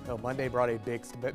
Well, Monday brought a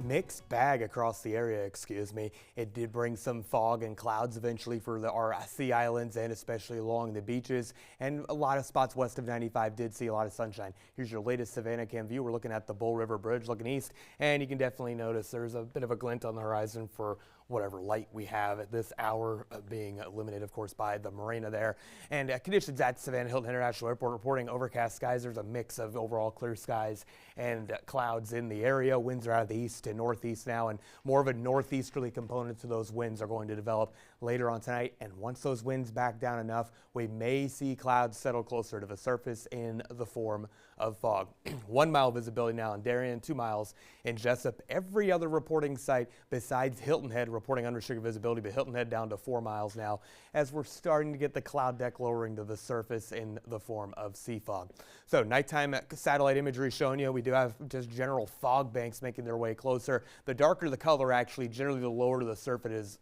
mixed bag across the area, excuse me. It did bring some fog and clouds eventually for our sea islands and especially along the beaches. And a lot of spots west of 95 did see a lot of sunshine. Here's your latest Savannah Cam view. We're looking at the Bull River Bridge looking east, and you can definitely notice there's a bit of a glint on the horizon for whatever light we have at this hour, being eliminated, of course, by the marina there. And conditions at Savannah Hilton International Airport reporting overcast skies. There's a mix of overall clear skies and clouds in the area. Winds are out of the east to northeast now, and more of a northeasterly component to those winds are going to develop later on tonight. And once those winds back down enough, we may see clouds settle closer to the surface in the form of fog. 1 mile visibility now in Darien, 2 miles in Jessup. Every other reporting site besides Hilton Head reporting unrestricted visibility, but Hilton Head down to 4 miles now as we're starting to get the cloud deck lowering to the surface in the form of sea fog. So nighttime satellite imagery showing you we do have just general fog banks making their way closer. The darker the color, actually, generally the lower to the surface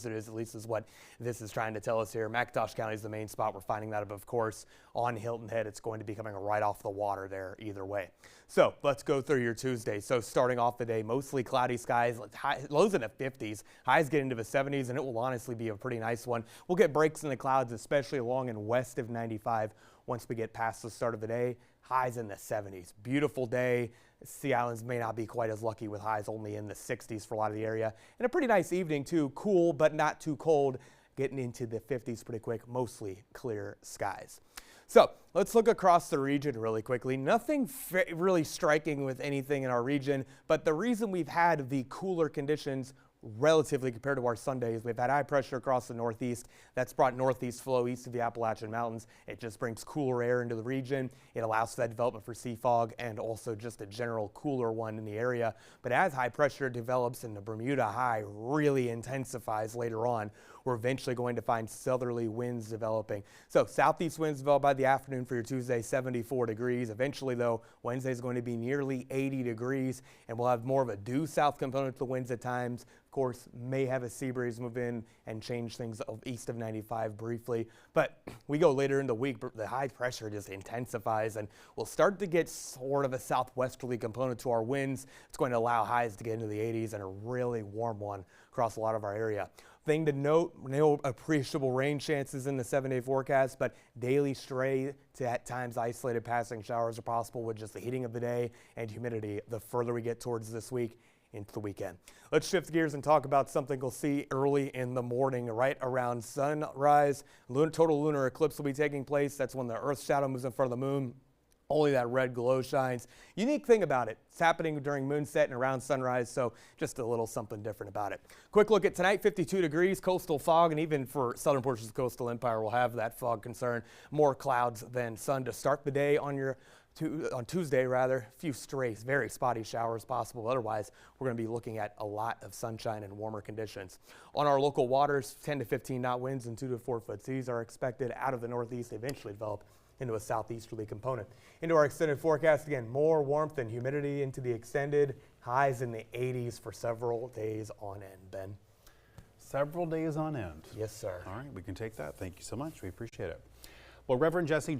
it is, at least is what this is trying to tell us here. McIntosh County is the main spot. We're finding that, of course, on Hilton Head. It's going to be coming right off the water there either way. So let's go through your Tuesday. So starting off the day, mostly cloudy skies, lows in the 50s, highs get into the 70s, and it will honestly be a pretty nice one. We'll get breaks in the clouds, especially along and west of 95 once we get past the start of the day. Highs in the 70s. Beautiful day. Sea Islands may not be quite as lucky with highs only in the 60s for a lot of the area. And a pretty nice evening too. Cool, but not too cold. Getting into the 50s pretty quick. Mostly clear skies. So let's look across the region really quickly. Nothing really striking with anything in our region, but the reason we've had the cooler conditions relatively compared to our Sundays, we've had high pressure across the northeast. That's brought northeast flow east of the Appalachian Mountains. It just brings cooler air into the region. It allows for that development for sea fog and also just a general cooler one in the area. But as high pressure develops and the Bermuda high really intensifies later on, we're eventually going to find southerly winds developing. So southeast winds develop by the afternoon for your Tuesday, 74 degrees. Eventually, though, Wednesday is going to be nearly 80 degrees, and we'll have more of a due south component to the winds at times. Of course, may have a sea breeze move in and change things east of 95 briefly. But we go later in the week, the high pressure just intensifies, and we'll start to get sort of a southwesterly component to our winds. It's going to allow highs to get into the 80s and a really warm one across a lot of our area. Thing to note, no appreciable rain chances in the 7-day forecast, but daily stray to at times isolated passing showers are possible with just the heating of the day and humidity the further we get towards this week into the weekend. Let's shift gears and talk about something we'll see early in the morning, right around sunrise. Total lunar eclipse will be taking place. That's when the Earth's shadow moves in front of the moon. Only that red glow shines. Unique thing about it, it's happening during moonset and around sunrise, so just a little something different about it. Quick look at tonight, 52 degrees, coastal fog, and even for southern portions of the coastal empire, we'll have that fog concern. More clouds than sun to start the day on Tuesday, rather. A few stray, very spotty showers possible. Otherwise, we're going to be looking at a lot of sunshine and warmer conditions. On our local waters, 10 to 15 knot winds and 2 to 4 foot seas are expected out of the northeast. They eventually develop into a southeasterly component. Into our extended forecast, again, more warmth and humidity into the extended. Highs in the 80s for several days on end, Ben. Several days on end. Yes, sir. All right, we can take that. Thank you so much. We appreciate it. Well, Reverend Jesse